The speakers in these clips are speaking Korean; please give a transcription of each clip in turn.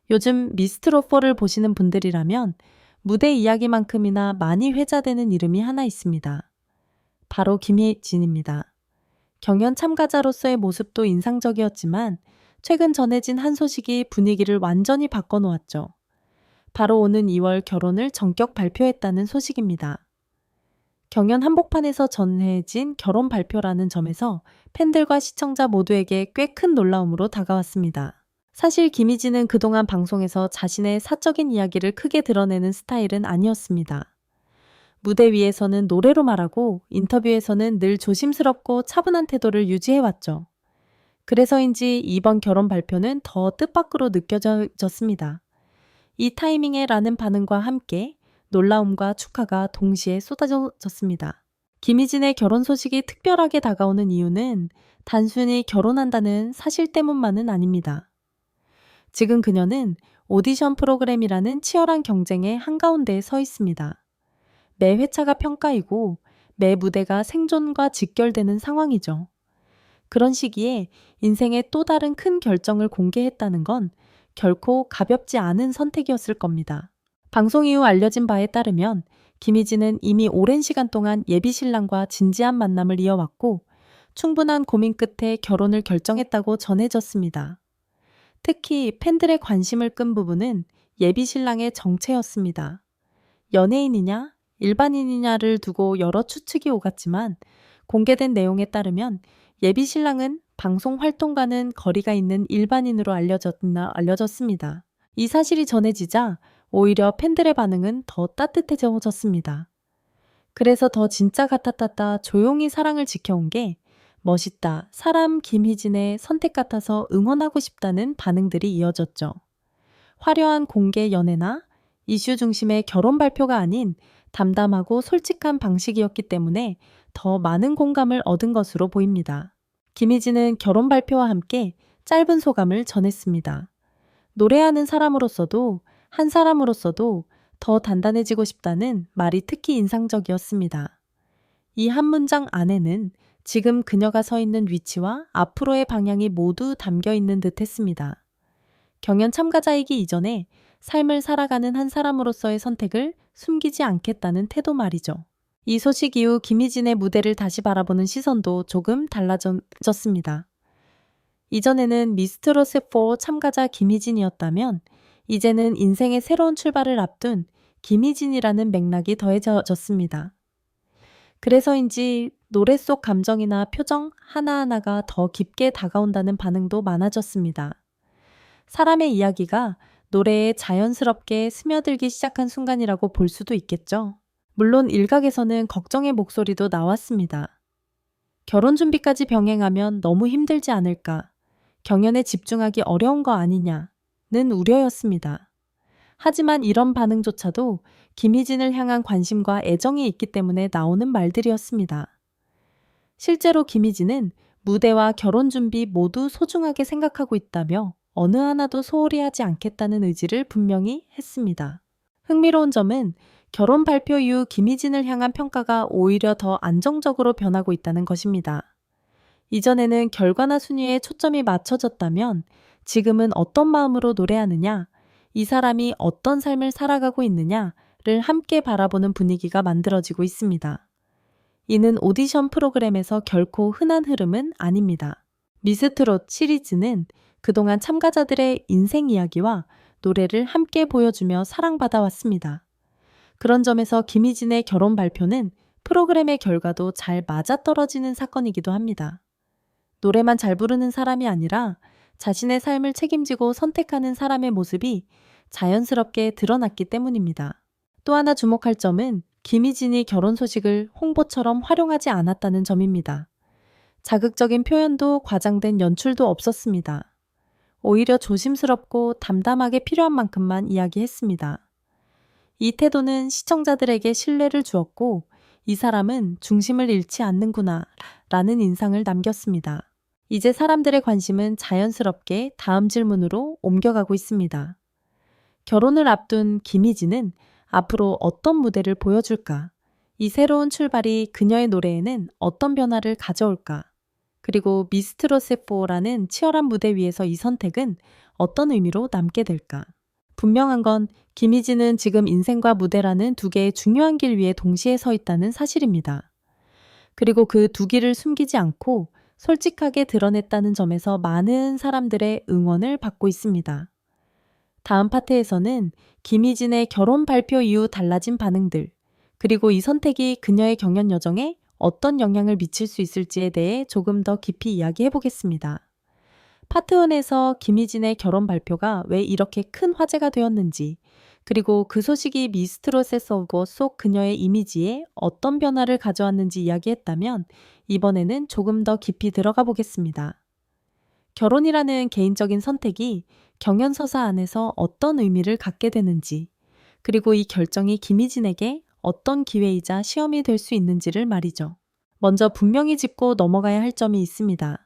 요즘 미스트롯4를 보시는 분들이라면 무대 이야기만큼이나 많이 회자되는 이름이 하나 있습니다. 바로 김희진입니다. 경연 참가자로서의 모습도 인상적이었지만 최근 전해진 한 소식이 분위기를 완전히 바꿔놓았죠. 바로 오는 2월 결혼을 전격 발표했다는 소식입니다. 경연 한복판에서 전해진 결혼 발표라는 점에서 팬들과 시청자 모두에게 꽤 큰 놀라움으로 다가왔습니다. 사실 김희진은 그동안 방송에서 자신의 사적인 이야기를 크게 드러내는 스타일은 아니었습니다. 무대 위에서는 노래로 말하고 인터뷰에서는 늘 조심스럽고 차분한 태도를 유지해왔죠. 그래서인지 이번 결혼 발표는 더 뜻밖으로 느껴졌습니다. 이 타이밍에 라는 반응과 함께 놀라움과 축하가 동시에 쏟아졌습니다. 김희진의 결혼 소식이 특별하게 다가오는 이유는 단순히 결혼한다는 사실 때문만은 아닙니다. 지금 그녀는 오디션 프로그램이라는 치열한 경쟁의 한가운데에 서 있습니다. 매 회차가 평가이고 매 무대가 생존과 직결되는 상황이죠. 그런 시기에 인생의 또 다른 큰 결정을 공개했다는 건 결코 가볍지 않은 선택이었을 겁니다. 방송 이후 알려진 바에 따르면 김희진은 이미 오랜 시간 동안 예비 신랑과 진지한 만남을 이어왔고 충분한 고민 끝에 결혼을 결정했다고 전해졌습니다. 특히 팬들의 관심을 끈 부분은 예비 신랑의 정체였습니다. 연예인이냐, 일반인이냐를 두고 여러 추측이 오갔지만 공개된 내용에 따르면 예비 신랑은 방송 활동과는 거리가 있는 일반인으로 알려졌습니다. 이 사실이 전해지자 오히려 팬들의 반응은 더 따뜻해졌습니다. 그래서 더 진짜 같았다 조용히 사랑을 지켜온 게 멋있다, 사람 김희진의 선택 같아서 응원하고 싶다는 반응들이 이어졌죠. 화려한 공개 연애나 이슈 중심의 결혼 발표가 아닌 담담하고 솔직한 방식이었기 때문에 더 많은 공감을 얻은 것으로 보입니다. 김희진은 결혼 발표와 함께 짧은 소감을 전했습니다. 노래하는 사람으로서도 한 사람으로서도 더 단단해지고 싶다는 말이 특히 인상적이었습니다. 이 한 문장 안에는 지금 그녀가 서 있는 위치와 앞으로의 방향이 모두 담겨 있는 듯 했습니다. 경연 참가자이기 이전에 삶을 살아가는 한 사람으로서의 선택을 숨기지 않겠다는 태도 말이죠. 이 소식 이후 김희진의 무대를 다시 바라보는 시선도 조금 달라졌습니다. 이전에는 미스트롯4 참가자 김희진이었다면 이제는 인생의 새로운 출발을 앞둔 김희진이라는 맥락이 더해졌습니다. 그래서인지 노래 속 감정이나 표정 하나하나가 더 깊게 다가온다는 반응도 많아졌습니다. 사람의 이야기가 노래에 자연스럽게 스며들기 시작한 순간이라고 볼 수도 있겠죠. 물론 일각에서는 걱정의 목소리도 나왔습니다. 결혼 준비까지 병행하면 너무 힘들지 않을까, 경연에 집중하기 어려운 거 아니냐는 우려였습니다. 하지만 이런 반응조차도 김희진을 향한 관심과 애정이 있기 때문에 나오는 말들이었습니다. 실제로 김희진은 무대와 결혼 준비 모두 소중하게 생각하고 있다며 어느 하나도 소홀히 하지 않겠다는 의지를 분명히 했습니다. 흥미로운 점은 결혼 발표 이후 김희진을 향한 평가가 오히려 더 안정적으로 변하고 있다는 것입니다. 이전에는 결과나 순위에 초점이 맞춰졌다면 지금은 어떤 마음으로 노래하느냐, 이 사람이 어떤 삶을 살아가고 있느냐를 함께 바라보는 분위기가 만들어지고 있습니다. 이는 오디션 프로그램에서 결코 흔한 흐름은 아닙니다. 미스트롯 시리즈는 그동안 참가자들의 인생 이야기와 노래를 함께 보여주며 사랑받아 왔습니다. 그런 점에서 김희진의 결혼 발표는 프로그램의 결과도 잘 맞아떨어지는 사건이기도 합니다. 노래만 잘 부르는 사람이 아니라 자신의 삶을 책임지고 선택하는 사람의 모습이 자연스럽게 드러났기 때문입니다. 또 하나 주목할 점은 김희진이 결혼 소식을 홍보처럼 활용하지 않았다는 점입니다. 자극적인 표현도 과장된 연출도 없었습니다. 오히려 조심스럽고 담담하게 필요한 만큼만 이야기했습니다. 이 태도는 시청자들에게 신뢰를 주었고 이 사람은 중심을 잃지 않는구나 라는 인상을 남겼습니다. 이제 사람들의 관심은 자연스럽게 다음 질문으로 옮겨가고 있습니다. 결혼을 앞둔 김희진은 앞으로 어떤 무대를 보여줄까? 이 새로운 출발이 그녀의 노래에는 어떤 변화를 가져올까? 그리고 미스트롯4라는 치열한 무대 위에서 이 선택은 어떤 의미로 남게 될까? 분명한 건 김희진은 지금 인생과 무대라는 두 개의 중요한 길 위에 동시에 서 있다는 사실입니다. 그리고 그 두 길을 숨기지 않고 솔직하게 드러냈다는 점에서 많은 사람들의 응원을 받고 있습니다. 다음 파트에서는 김희진의 결혼 발표 이후 달라진 반응들, 그리고 이 선택이 그녀의 경연 여정에 어떤 영향을 미칠 수 있을지에 대해 조금 더 깊이 이야기해 보겠습니다. 파트 1에서 김희진의 결혼 발표가 왜 이렇게 큰 화제가 되었는지, 그리고 그 소식이 미스트롯의 서거 속 그녀의 이미지에 어떤 변화를 가져왔는지 이야기했다면, 이번에는 조금 더 깊이 들어가 보겠습니다. 결혼이라는 개인적인 선택이 경연서사 안에서 어떤 의미를 갖게 되는지, 그리고 이 결정이 김희진에게 어떤 기회이자 시험이 될 수 있는지를 말이죠. 먼저 분명히 짚고 넘어가야 할 점이 있습니다.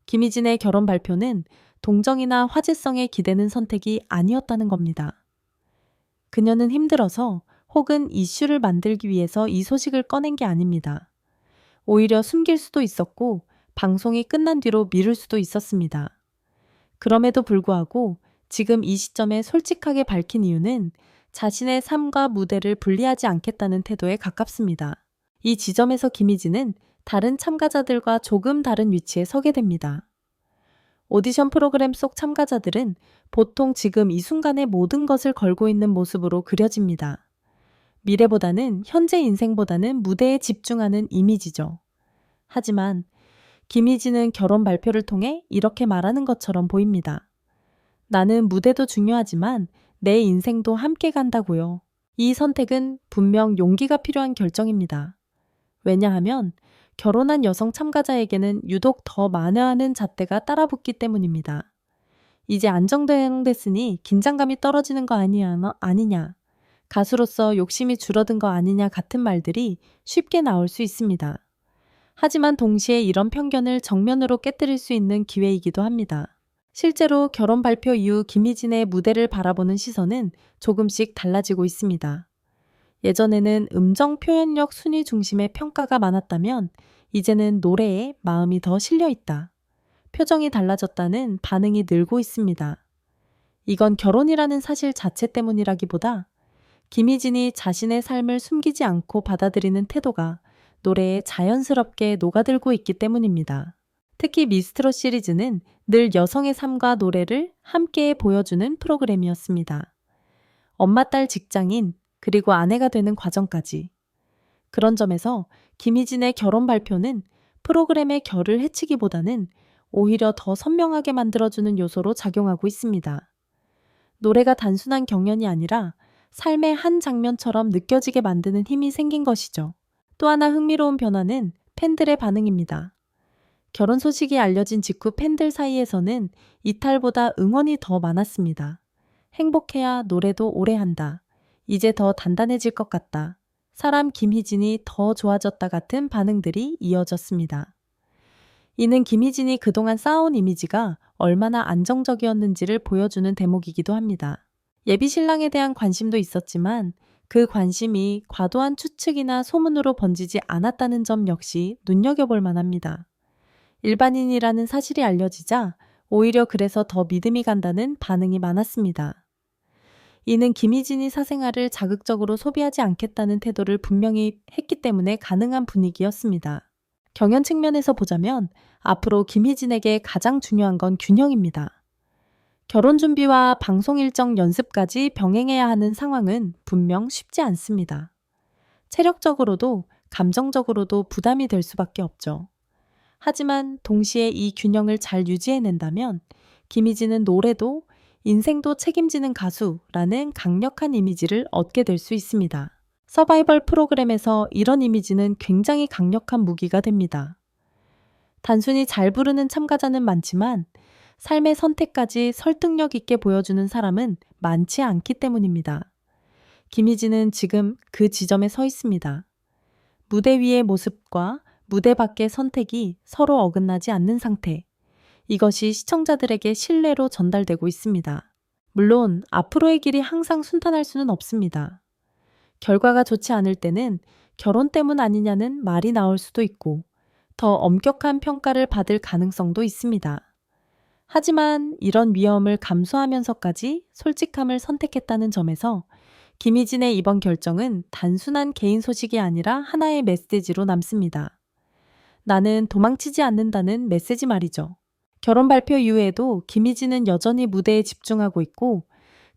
김희진의 결혼 발표는 동정이나 화제성에 기대는 선택이 아니었다는 겁니다. 그녀는 힘들어서 혹은 이슈를 만들기 위해서 이 소식을 꺼낸 게 아닙니다. 오히려 숨길 수도 있었고 방송이 끝난 뒤로 미룰 수도 있었습니다. 그럼에도 불구하고 지금 이 시점에 솔직하게 밝힌 이유는 자신의 삶과 무대를 분리하지 않겠다는 태도에 가깝습니다. 이 지점에서 김희진은 다른 참가자들과 조금 다른 위치에 서게 됩니다. 오디션 프로그램 속 참가자들은 보통 지금 이 순간의 모든 것을 걸고 있는 모습으로 그려집니다. 미래보다는 현재 인생보다는 무대에 집중하는 이미지죠. 하지만 김희진은 결혼 발표를 통해 이렇게 말하는 것처럼 보입니다. 나는 무대도 중요하지만 내 인생도 함께 간다고요. 이 선택은 분명 용기가 필요한 결정입니다. 왜냐하면 결혼한 여성 참가자에게는 유독 더 많아하는 잣대가 따라붙기 때문입니다. 이제 안정됐으니 긴장감이 떨어지는 거 아니냐, 가수로서 욕심이 줄어든 거 아니냐 같은 말들이 쉽게 나올 수 있습니다. 하지만 동시에 이런 편견을 정면으로 깨뜨릴 수 있는 기회이기도 합니다. 실제로 결혼 발표 이후 김희진의 무대를 바라보는 시선은 조금씩 달라지고 있습니다. 예전에는 음정 표현력 순위 중심의 평가가 많았다면 이제는 노래에 마음이 더 실려 있다. 표정이 달라졌다는 반응이 늘고 있습니다. 이건 결혼이라는 사실 자체 때문이라기보다 김희진이 자신의 삶을 숨기지 않고 받아들이는 태도가 노래에 자연스럽게 녹아들고 있기 때문입니다. 특히 미스트롯 시리즈는 늘 여성의 삶과 노래를 함께 보여주는 프로그램이었습니다. 엄마, 딸, 직장인, 그리고 아내가 되는 과정까지. 그런 점에서 김희진의 결혼 발표는 프로그램의 결을 해치기보다는 오히려 더 선명하게 만들어주는 요소로 작용하고 있습니다. 노래가 단순한 경연이 아니라 삶의 한 장면처럼 느껴지게 만드는 힘이 생긴 것이죠. 또 하나 흥미로운 변화는 팬들의 반응입니다. 결혼 소식이 알려진 직후 팬들 사이에서는 이탈보다 응원이 더 많았습니다. 행복해야 노래도 오래 한다. 이제 더 단단해질 것 같다. 사람 김희진이 더 좋아졌다 같은 반응들이 이어졌습니다. 이는 김희진이 그동안 쌓아온 이미지가 얼마나 안정적이었는지를 보여주는 대목이기도 합니다. 예비 신랑에 대한 관심도 있었지만 그 관심이 과도한 추측이나 소문으로 번지지 않았다는 점 역시 눈여겨볼 만합니다. 일반인이라는 사실이 알려지자 오히려 그래서 더 믿음이 간다는 반응이 많았습니다. 이는 김희진이 사생활을 자극적으로 소비하지 않겠다는 태도를 분명히 했기 때문에 가능한 분위기였습니다. 경연 측면에서 보자면 앞으로 김희진에게 가장 중요한 건 균형입니다. 결혼 준비와 방송 일정 연습까지 병행해야 하는 상황은 분명 쉽지 않습니다. 체력적으로도 감정적으로도 부담이 될 수밖에 없죠. 하지만 동시에 이 균형을 잘 유지해낸다면 김희진은 노래도 인생도 책임지는 가수라는 강력한 이미지를 얻게 될 수 있습니다. 서바이벌 프로그램에서 이런 이미지는 굉장히 강력한 무기가 됩니다. 단순히 잘 부르는 참가자는 많지만 삶의 선택까지 설득력 있게 보여주는 사람은 많지 않기 때문입니다. 김희진은 지금 그 지점에 서 있습니다. 무대 위의 모습과 무대 밖의 선택이 서로 어긋나지 않는 상태. 이것이 시청자들에게 신뢰로 전달되고 있습니다. 물론 앞으로의 길이 항상 순탄할 수는 없습니다. 결과가 좋지 않을 때는 결혼 때문 아니냐는 말이 나올 수도 있고 더 엄격한 평가를 받을 가능성도 있습니다. 하지만 이런 위험을 감수하면서까지 솔직함을 선택했다는 점에서 김희진의 이번 결정은 단순한 개인 소식이 아니라 하나의 메시지로 남습니다. 나는 도망치지 않는다는 메시지 말이죠. 결혼 발표 이후에도 김희진은 여전히 무대에 집중하고 있고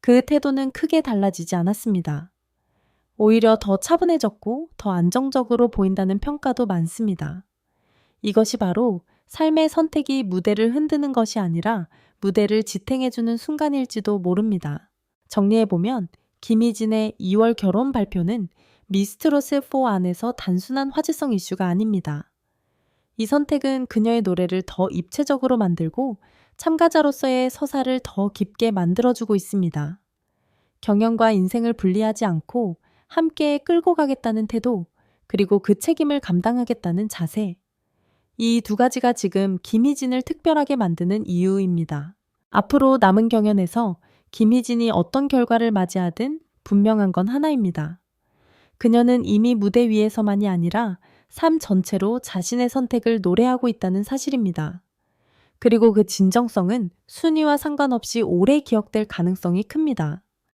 그 태도는 크게 달라지지 않았습니다. 오히려 더 차분해졌고 더 안정적으로 보인다는 평가도 많습니다. 이것이 바로 삶의 선택이 무대를 흔드는 것이 아니라 무대를 지탱해주는 순간일지도 모릅니다. 정리해보면 김희진의 2월 결혼 발표는 미스트롯4 안에서 단순한 화제성 이슈가 아닙니다. 이 선택은 그녀의 노래를 더 입체적으로 만들고 참가자로서의 서사를 더 깊게 만들어주고 있습니다. 경연과 인생을 분리하지 않고 함께 끌고 가겠다는 태도, 그리고 그 책임을 감당하겠다는 자세. 이 두 가지가 지금 김희진을 특별하게 만드는 이유입니다. 앞으로 남은 경연에서 김희진이 어떤 결과를 맞이하든 분명한 건 하나입니다. 그녀는 이미 무대 위에서만이 아니라 삶 전체로 자신의 선택을 노래하고 있다는 사실입니다. 그리고 그 진정성은 순위와 상관없이 오래 기억될 가능성이 큽니다.